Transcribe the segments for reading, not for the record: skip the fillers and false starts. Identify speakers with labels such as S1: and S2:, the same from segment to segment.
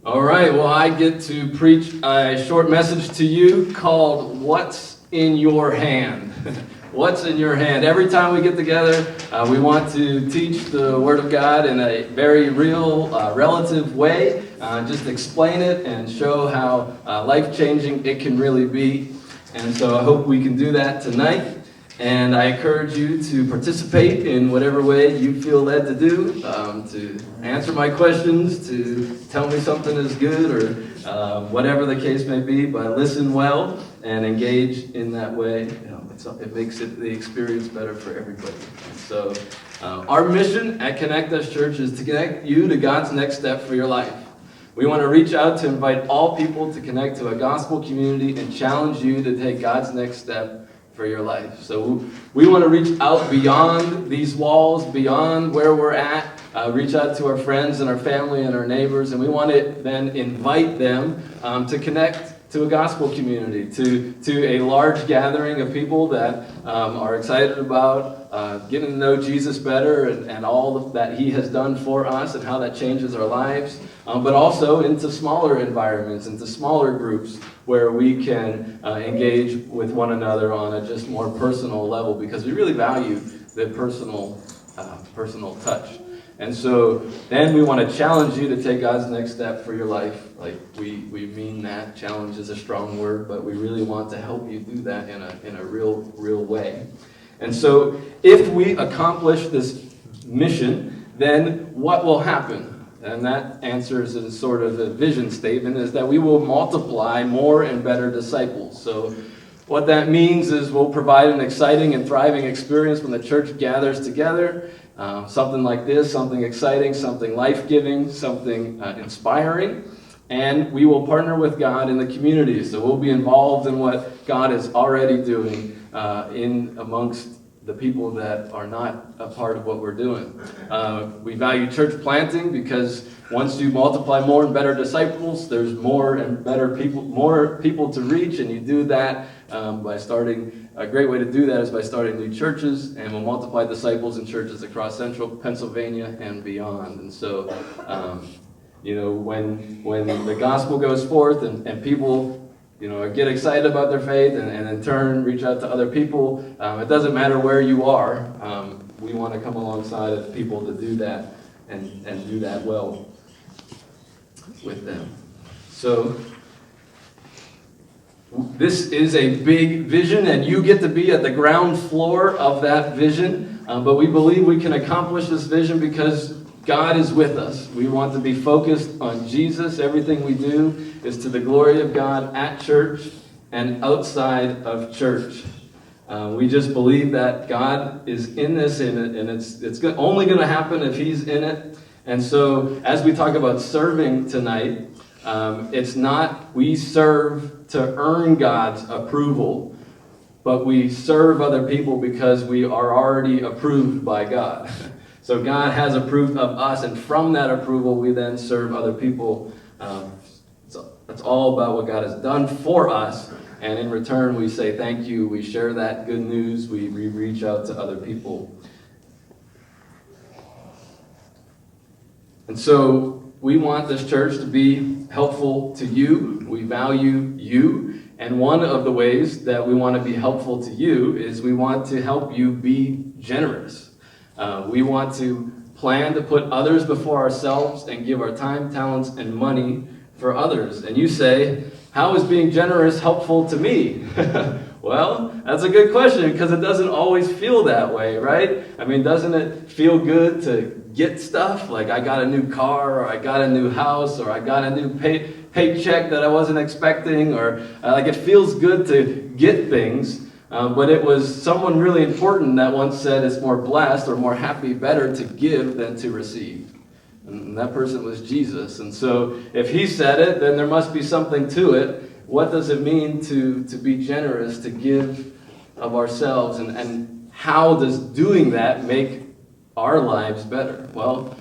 S1: All right, well, I get to preach a short message to you called What's in Your Hand? What's in your hand? Every time we get together, we want to teach the Word of God in a very real, relative way. Just explain it and show how life-changing it can really be. And so I hope we can do that tonight. And I encourage you to participate in whatever way you feel led to do, to answer my questions, to tell me something is good, or whatever the case may be. But listen well and engage in that way. It makes the experience better for everybody. And so our mission at Connect Us Church is to connect you to God's next step for your life. We want to reach out to invite all people to connect to a gospel community and challenge you to take God's next step for your life. So we want to reach out beyond these walls, beyond where we're at, reach out to our friends and our family and our neighbors, and we want to then invite them to connect to a gospel community, to a large gathering of people that are excited about getting to know Jesus better and all that He has done for us and how that changes our lives, but also into smaller environments, into smaller groups where we can engage with one another on a just more personal level, because we really value the personal touch. And so then we want to challenge you to take God's next step for your life. Like we mean that. Challenge is a strong word, but we really want to help you do that in a real way. And so if we accomplish this mission, then what will happen? And that answers in sort of a vision statement, is that we will multiply more and better disciples. So what that means is we'll provide an exciting and thriving experience when the church gathers together. Something like this, something exciting, something life-giving, something inspiring. And we will partner with God in the community. So we'll be involved in what God is already doing in amongst the people that are not a part of what we're doing. We value church planting because once you multiply more and better disciples, there's more and better people, more people to reach, and you do that by starting. A great way to do that is by starting new churches, and we'll multiply disciples in churches across central Pennsylvania and beyond. And so, when the gospel goes forth and people get excited about their faith and in turn reach out to other people. It doesn't matter where you are. We want to come alongside of people to do that and do that well with them. So this is a big vision, and you get to be at the ground floor of that vision. But we believe we can accomplish this vision because God is with us. We want to be focused on Jesus. Everything we do is to the glory of God at church and outside of church. We just believe that God is in this, and it's only going to happen if He's in it. And so as we talk about serving tonight, it's not we serve to earn God's approval, but we serve other people because we are already approved by God. So God has approved of us, and from that approval, we then serve other people. It's all about what God has done for us, and in return, we say thank you. We share that good news. We reach out to other people. And so we want this church to be helpful to you. We value you. And one of the ways that we want to be helpful to you is we want to help you be generous. We want to plan to put others before ourselves and give our time, talents, and money for others. And you say, how is being generous helpful to me? Well, that's a good question, because it doesn't always feel that way, right? I mean, doesn't it feel good to get stuff? Like I got a new car, or I got a new house, or I got a new paycheck that I wasn't expecting, or like it feels good to get things. But it was someone really important that once said it's more blessed or more happy, better to give than to receive. And that person was Jesus. And so if He said it, then there must be something to it. What does it mean to be generous, to give of ourselves? And how does doing that make our lives better? Well,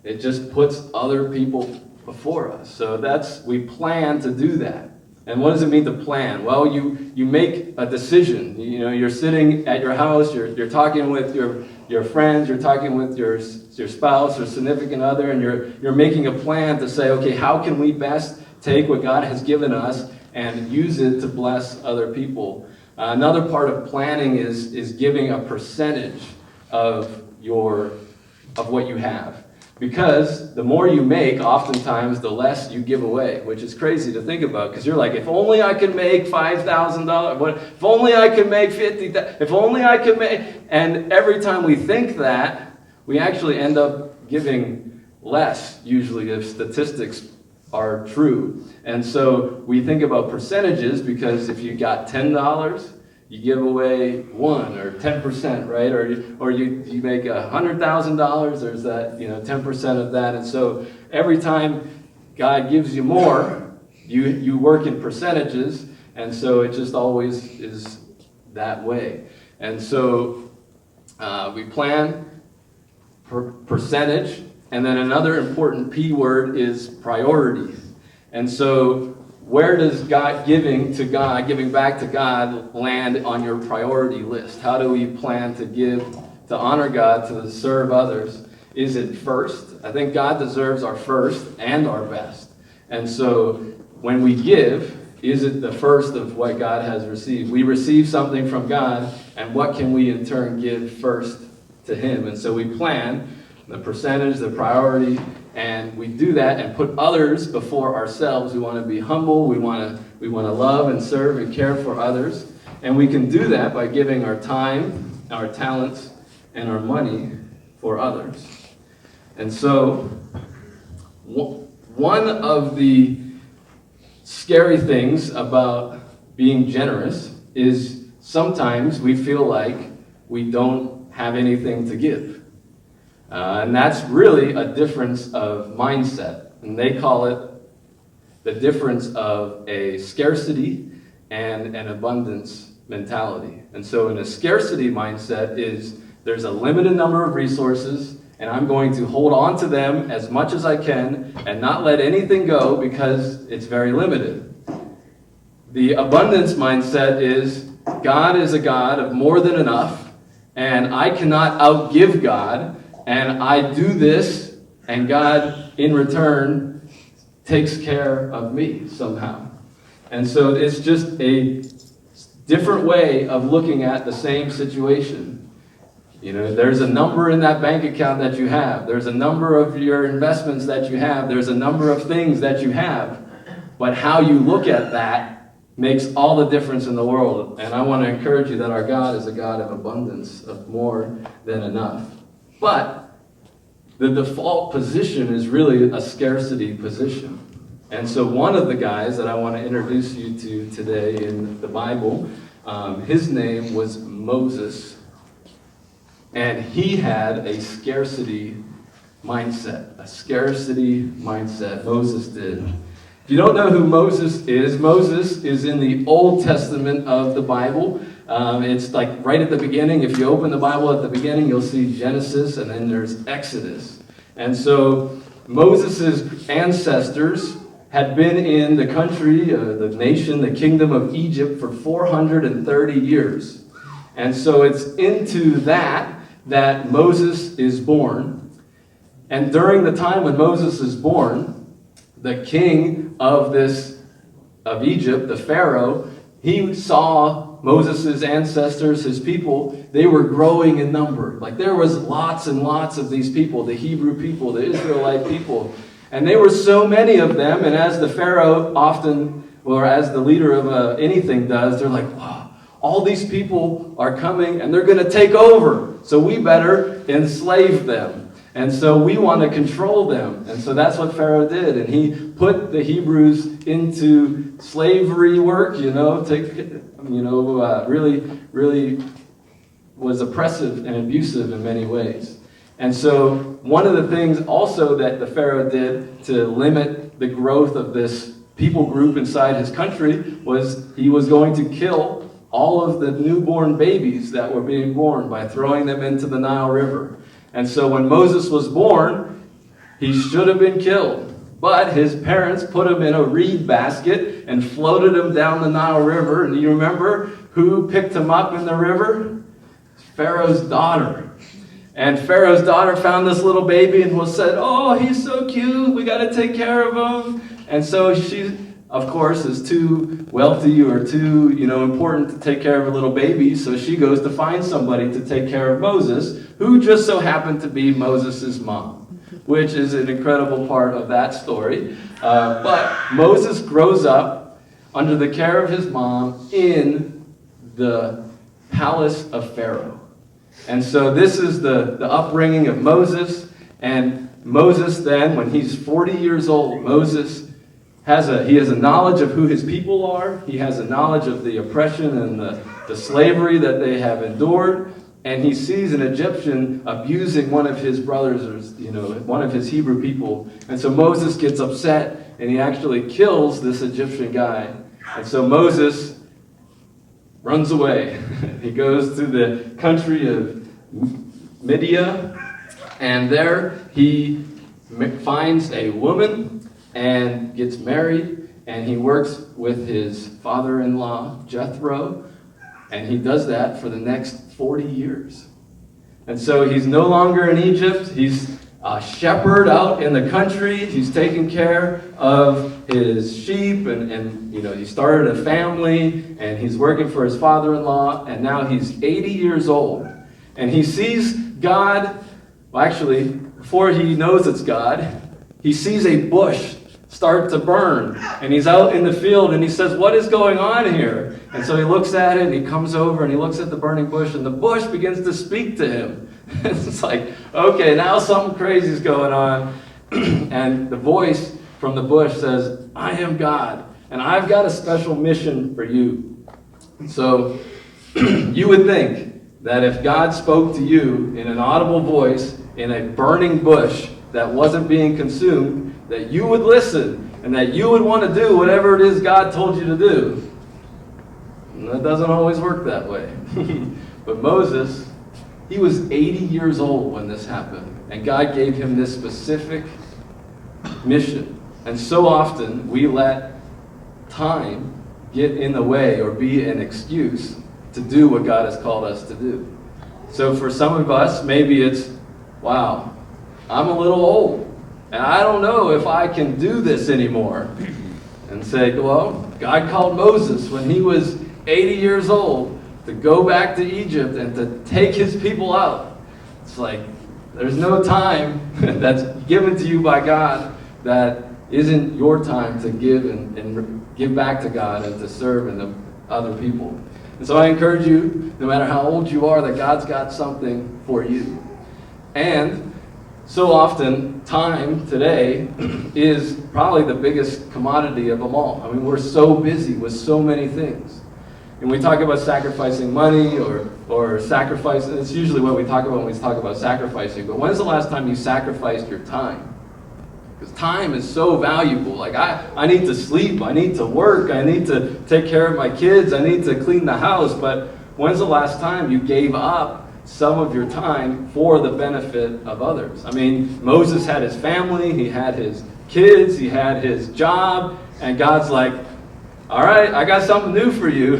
S1: it just puts other people before us. So we plan to do that. And what does it mean to plan? Well, you make a decision. You're sitting at your house, you're talking with your your friends, you're talking with your spouse or significant other, and you're making a plan to say, okay, how can we best take what God has given us and use it to bless other people? Another part of planning is giving a percentage of what you have. Because the more you make, oftentimes the less you give away, which is crazy to think about. Because you're like, if only I could make $5,000, if only I could make $50,000, if only I could make, and every time we think that, we actually end up giving less, usually, if statistics are true. And so we think about percentages, because if you got $10, you give away 1 or 10%, right? Or you make $100,000, there's that, 10% of that. And so every time God gives you more, you work in percentages, and so it just always is that way. And so we plan percentage, and then another important P word is priorities. And so where does giving back to God land on your priority list? How do we plan to give, to honor God, to serve others? Is it first? I think God deserves our first and our best. And so when we give, is it the first of what God has received? We receive something from God, and what can we in turn give first to Him? And so we plan the percentage, the priority, and we do that and put others before ourselves. We want to be humble. We want to love and serve and care for others. And we can do that by giving our time, our talents, and our money for others. And so one of the scary things about being generous is sometimes we feel like we don't have anything to give. And that's really a difference of mindset. And they call it the difference of a scarcity and an abundance mentality. And so in a scarcity mindset is there's a limited number of resources, and I'm going to hold on to them as much as I can and not let anything go because it's very limited. The abundance mindset is God is a God of more than enough, and I cannot outgive God. And I do this, and God, in return, takes care of me somehow. And so it's just a different way of looking at the same situation. There's a number in that bank account that you have. There's a number of your investments that you have. There's a number of things that you have. But how you look at that makes all the difference in the world. And I want to encourage you that our God is a God of abundance, of more than enough. But the default position is really a scarcity position. And so one of the guys that I want to introduce you to today in the Bible, his name was Moses. And he had a scarcity mindset. Moses did. If you don't know who Moses is in the Old Testament of the Bible. It's like right at the beginning. If you open the Bible at the beginning, you'll see Genesis, and then there's Exodus. And so Moses' ancestors had been in the country, the nation, the kingdom of Egypt for 430 years. And so it's into that Moses is born. And during the time when Moses is born, the king of Egypt, the Pharaoh, he saw Moses' ancestors, his people, they were growing in number. Like there was lots and lots of these people, the Hebrew people, the Israelite people. And there were so many of them, and as the Pharaoh often, or as the leader of anything does, they're like, wow, all these people are coming and they're going to take over. So we better enslave them. And so we want to control them. And so that's what Pharaoh did. And he put the Hebrews into slavery work, really was oppressive and abusive in many ways. And so one of the things also that the Pharaoh did to limit the growth of this people group inside his country was he was going to kill all of the newborn babies that were being born by throwing them into the Nile River. And so when Moses was born, he should have been killed. But his parents put him in a reed basket and floated him down the Nile River. And you remember who picked him up in the river? Pharaoh's daughter. And Pharaoh's daughter found this little baby and was said, "Oh, he's so cute. We got to take care of him." And so she, of course, is too wealthy or too, important to take care of a little baby. So she goes to find somebody to take care of Moses, who just so happened to be Moses' mom, which is an incredible part of that story. But Moses grows up under the care of his mom in the palace of Pharaoh. And so this is the upbringing of Moses. And Moses then, when he's 40 years old, Moses has a knowledge of who his people are. He has a knowledge of the oppression and the slavery that they have endured. And he sees an Egyptian abusing one of his brothers, or one of his Hebrew people. And so Moses gets upset, and he actually kills this Egyptian guy. And so Moses runs away. He goes to the country of Midian, and there he finds a woman and gets married, and he works with his father-in-law, Jethro, and he does that for the next 40 years. And so he's no longer in Egypt. He's a shepherd out in the country. He's taking care of his sheep, and he started a family, and he's working for his father-in-law, and now he's 80 years old. And he sees God, well, actually, before he knows it's God, he sees a bush start to burn. And he's out in the field, and he says, "What is going on here?" And so he looks at it, and he comes over, and he looks at the burning bush, and the bush begins to speak to him. It's like, okay, now something crazy is going on. And the voice from the bush says, "I am God, and I've got a special mission for you." So you would think that if God spoke to you in an audible voice in a burning bush that wasn't being consumed, that you would listen and that you would want to do whatever it is God told you to do. And that doesn't always work that way. But Moses, he was 80 years old when this happened, and God gave him this specific mission. And so often we let time get in the way or be an excuse to do what God has called us to do. So for some of us, maybe it's, wow, I'm a little old, and I don't know if I can do this anymore. And say, well, God called Moses when he was 80 years old to go back to Egypt and to take his people out. It's like, there's no time that's given to you by God that isn't your time to give and give back to God and to serve and the other people. And so I encourage you, no matter how old you are, that God's got something for you. And so often, time today is probably the biggest commodity of them all. I mean, we're so busy with so many things. And we talk about sacrificing money or sacrificing, it's usually what we talk about when we talk about sacrificing. But when's the last time you sacrificed your time? Because time is so valuable. Like, I need to sleep, I need to work, I need to take care of my kids, I need to clean the house. But when's the last time you gave up some of your time for the benefit of others? I mean, Moses had his family, he had his kids, he had his job, and God's like, all right, I got something new for you.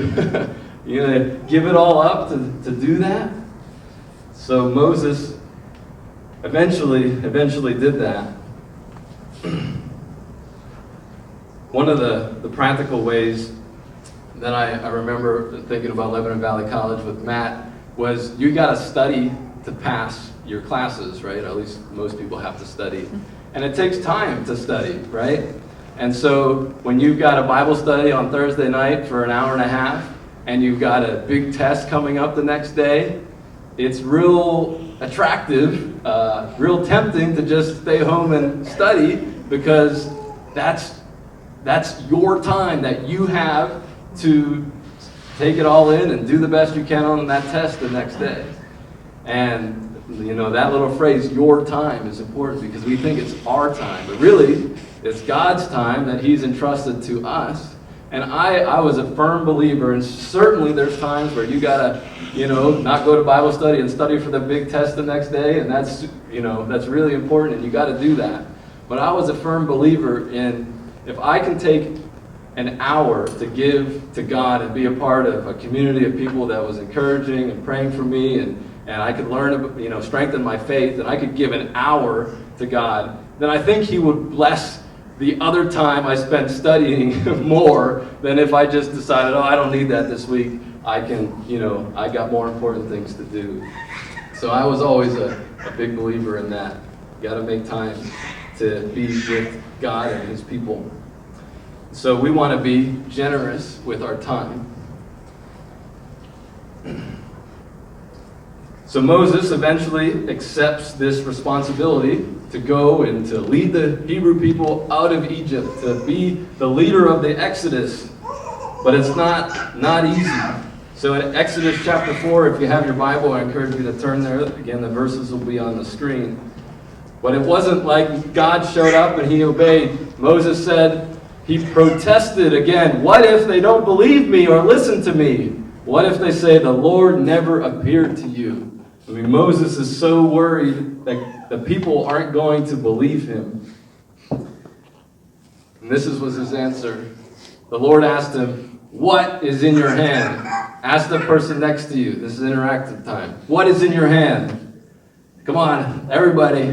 S1: You're going to give it all up to do that? So Moses eventually did that. One of the practical ways that I remember thinking about Lebanon Valley College with Matt was you got to study to pass your classes, right? Or at least most people have to study. And it takes time to study, right? And so when you've got a Bible study on Thursday night for an hour and a half, and you've got a big test coming up the next day, it's real attractive, real tempting to just stay home and study, because that's your time that you have to take it all in and do the best you can on that test the next day. And that little phrase, your time, is important because we think it's our time, but really it's God's time that he's entrusted to us. And I was a firm believer, and certainly there's times where you gotta, not go to Bible study and study for the big test the next day, and that's really important, and you gotta do that. But I was a firm believer in, if I can take an hour to give to God and be a part of a community of people that was encouraging and praying for me and I could learn, strengthen my faith, and I could give an hour to God, then I think He would bless the other time I spent studying more than if I just decided, I don't need that this week. I got more important things to do. So I was always a big believer in that. You got to make time to be with God and His people. So we want to be generous with our time. So Moses eventually accepts this responsibility to go and to lead the Hebrew people out of Egypt, to be the leader of the Exodus. But it's not easy. So in Exodus chapter 4, if you have your Bible, I encourage you to turn there. Again, the verses will be on the screen. But it wasn't like God showed up and He obeyed. Moses said, he protested again. What if they don't believe me or listen to me? What if they say the Lord never appeared to you? I mean, Moses is so worried that the people aren't going to believe him. And this was his answer. The Lord asked him, what is in your hand? Ask the person next to you. This is interactive time. What is in your hand? Come everybody.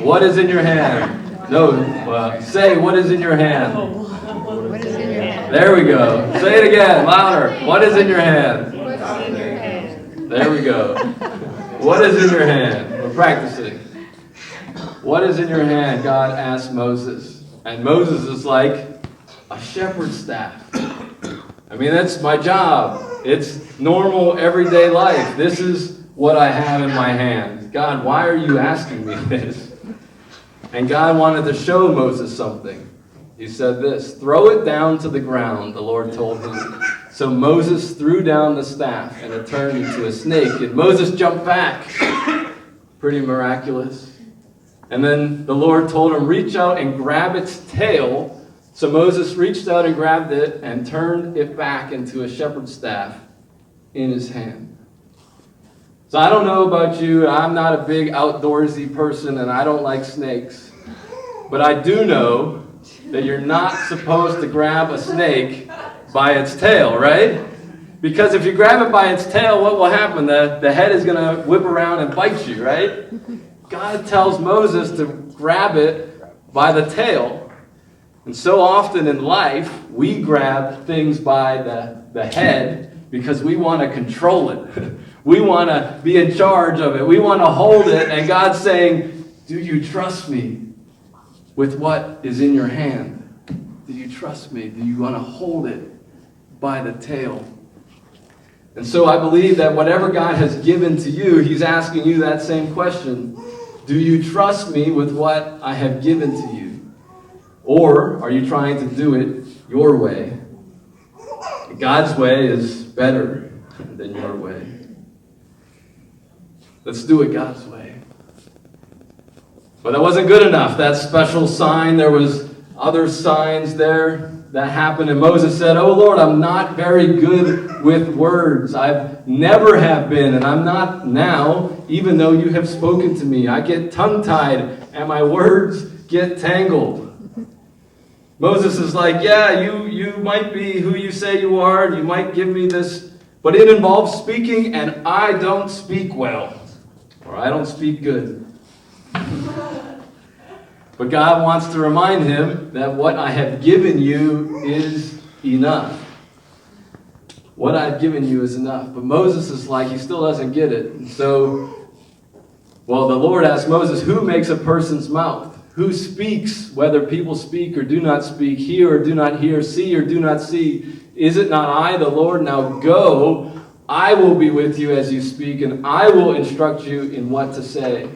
S1: What is in your hand? No, say, what is in your hand?
S2: What is in your hand?
S1: There we go. Say it again, louder. What is in your hand?
S2: What's in your hand?
S1: There we go. What is in your hand? We're practicing. What is in your hand? God asked Moses. And Moses is like, a shepherd's staff. I mean, that's my job. It's normal, everyday life. This is what I have in my hand. God, why are you asking me this? And God wanted to show Moses something. He said this, throw it down to the ground, the Lord told him. So Moses threw down the staff, and it turned into a snake, and Moses jumped back. Pretty miraculous. And then the Lord told him, reach out and grab its tail. So Moses reached out and grabbed it and turned it back into a shepherd's staff in his hand. So I don't know about you, I'm not a big outdoorsy person, and I don't like snakes. But I do know that you're not supposed to grab a snake by its tail, right? Because if you grab it by its tail, what will happen? The head is going to whip around and bite you, right? God tells Moses to grab it by the tail. And so often in life, we grab things by the head because we want to control it. We want to be in charge of it. We want to hold it. And God's saying, do you trust me with what is in your hand? Do you trust me? Do you want to hold it by the tail? And so I believe that whatever God has given to you, He's asking you that same question. Do you trust me with what I have given to you? Or are you trying to do it your way? God's way is better than your way. Let's do it God's way. But that wasn't good enough. That special sign, there was other signs there that happened. And Moses said, oh Lord, I'm not very good with words. I've never have been, and I'm not now, even though you have spoken to me. I get tongue-tied, and my words get tangled. Moses is like, yeah, you might be who you say you are, and you might give me this, but it involves speaking, and I don't speak well, or I don't speak good. But God wants to remind him that what I have given you is enough. What I've given you is enough. But Moses is like, he still doesn't get it. And so, the Lord asked Moses, who makes a person's mouth? Who speaks, whether people speak or do not speak, hear or do not hear, see or do not see? Is it not I, the Lord? Now go, I will be with you as you speak, and I will instruct you in what to say.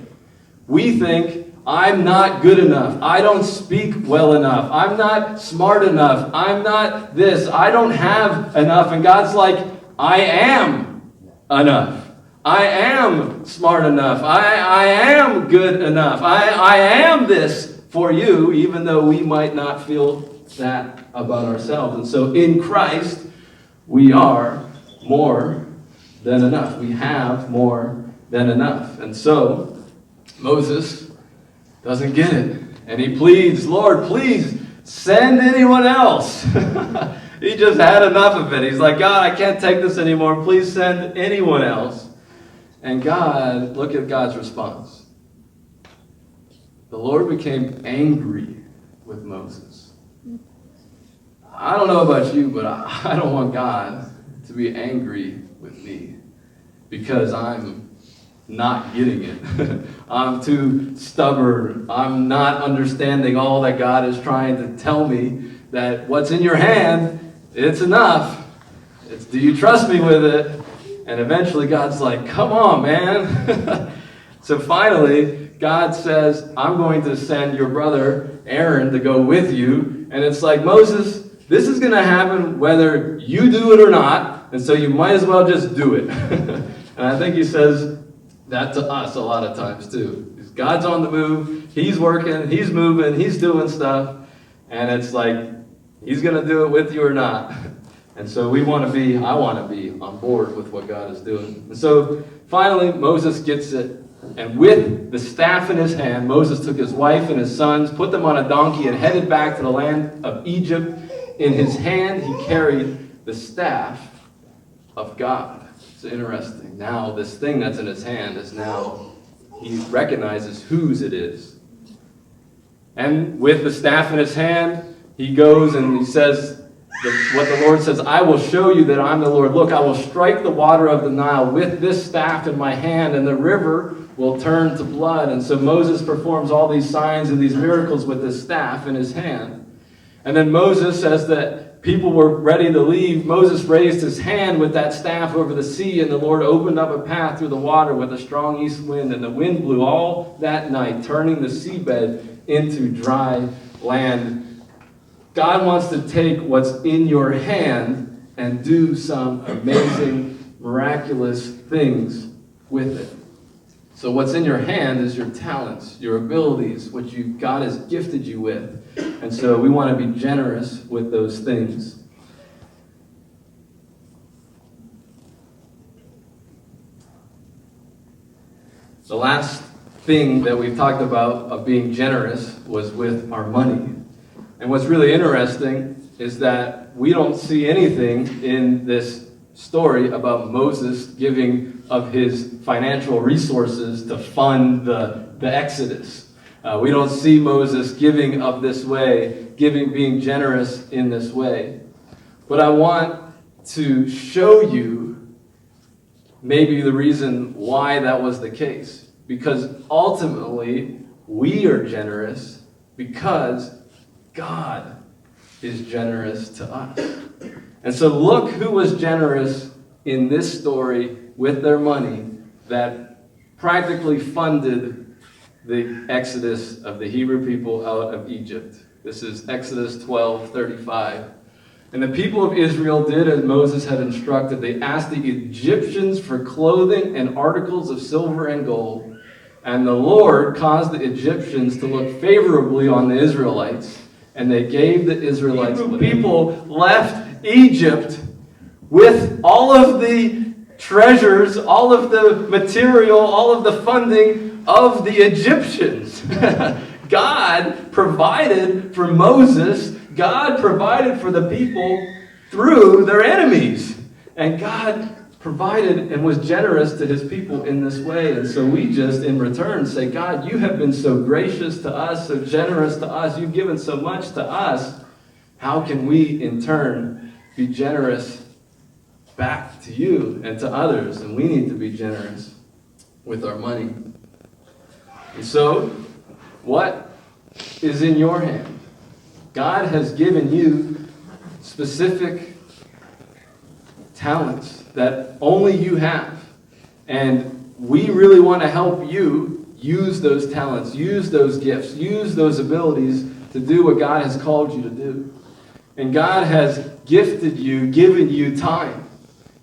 S1: We think, I'm not good enough. I don't speak well enough. I'm not smart enough. I'm not this. I don't have enough. And God's like, I am enough. I am smart enough. I am good enough. I am this for you, even though we might not feel that about ourselves. And so in Christ, we are more than enough. We have more than enough. And so Moses doesn't get it. And he pleads, Lord, please send anyone else. He just had enough of it. He's like, God, I can't take this anymore. Please send anyone else. And God, look at God's response. The Lord became angry with Moses. I don't know about you, but I don't want God to be angry with me because I'm not getting it. I'm too stubborn. I'm not understanding all that God is trying to tell me, that what's in your hand, it's enough. It's, do you trust me with it? And eventually God's like, come on, man. So finally, God says, I'm going to send your brother Aaron to go with you. And it's like, Moses, this is going to happen whether you do it or not. And so you might as well just do it. And I think he says that to us a lot of times too. God's on the move. He's working. He's moving. He's doing stuff. And it's like, he's going to do it with you or not. And so I want to be on board with what God is doing. And so finally, Moses gets it. And with the staff in his hand, Moses took his wife and his sons, put them on a donkey, and headed back to the land of Egypt. In his hand, he carried the staff of God. It's interesting. Now, this thing that's in his hand is now, he recognizes whose it is. And with the staff in his hand, he goes and he says, what the Lord says, I will show you that I'm the Lord. Look, I will strike the water of the Nile with this staff in my hand, and the river will turn to blood. And so Moses performs all these signs and these miracles with this staff in his hand. And then Moses says that people were ready to leave. Moses raised his hand with that staff over the sea, and the Lord opened up a path through the water with a strong east wind, and the wind blew all that night, turning the seabed into dry land. God wants to take what's in your hand and do some amazing, miraculous things with it. So what's in your hand is your talents, your abilities, what God has gifted you with. And so we want to be generous with those things. The last thing that we've talked about of being generous was with our money. And what's really interesting is that we don't see anything in this story about Moses giving of his financial resources to fund the Exodus. We don't see Moses giving of this way, being generous in this way. But I want to show you maybe the reason why that was the case. Because ultimately, we are generous because God is generous to us. And so look who was generous in this story with their money that practically funded the exodus of the Hebrew people out of Egypt. This is Exodus 12:35. And the people of Israel did as Moses had instructed. They asked the Egyptians for clothing and articles of silver and gold. And the Lord caused the Egyptians to look favorably on the Israelites. And they gave the Israelites. Hebrew people left Egypt with all of the treasures, all of the material, all of the funding of the Egyptians. God provided for Moses. God provided for the people through their enemies. And God provided and was generous to his people in this way. And so we just, in return, say, God, you have been so gracious to us, so generous to us. You've given so much to us. How can we, in turn, be generous back to you and to others? And we need to be generous with our money. And so, what is in your hand? God has given you specific talents that only you have. And we really want to help you use those talents, use those gifts, use those abilities to do what God has called you to do. And God has gifted you, given you time.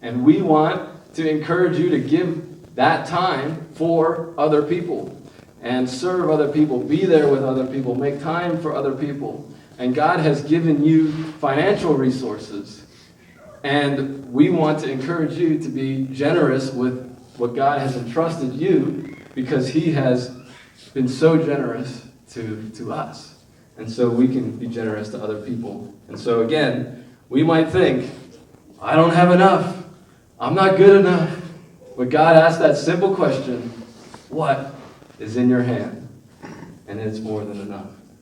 S1: And we want to encourage you to give that time for other people and serve other people, be there with other people, make time for other people. And God has given you financial resources. And we want to encourage you to be generous with what God has entrusted you, because he has been so generous to us. And so we can be generous to other people. And so again, we might think, I don't have enough. I'm not good enough. But God asked that simple question, what is in your hand? And it's more than enough.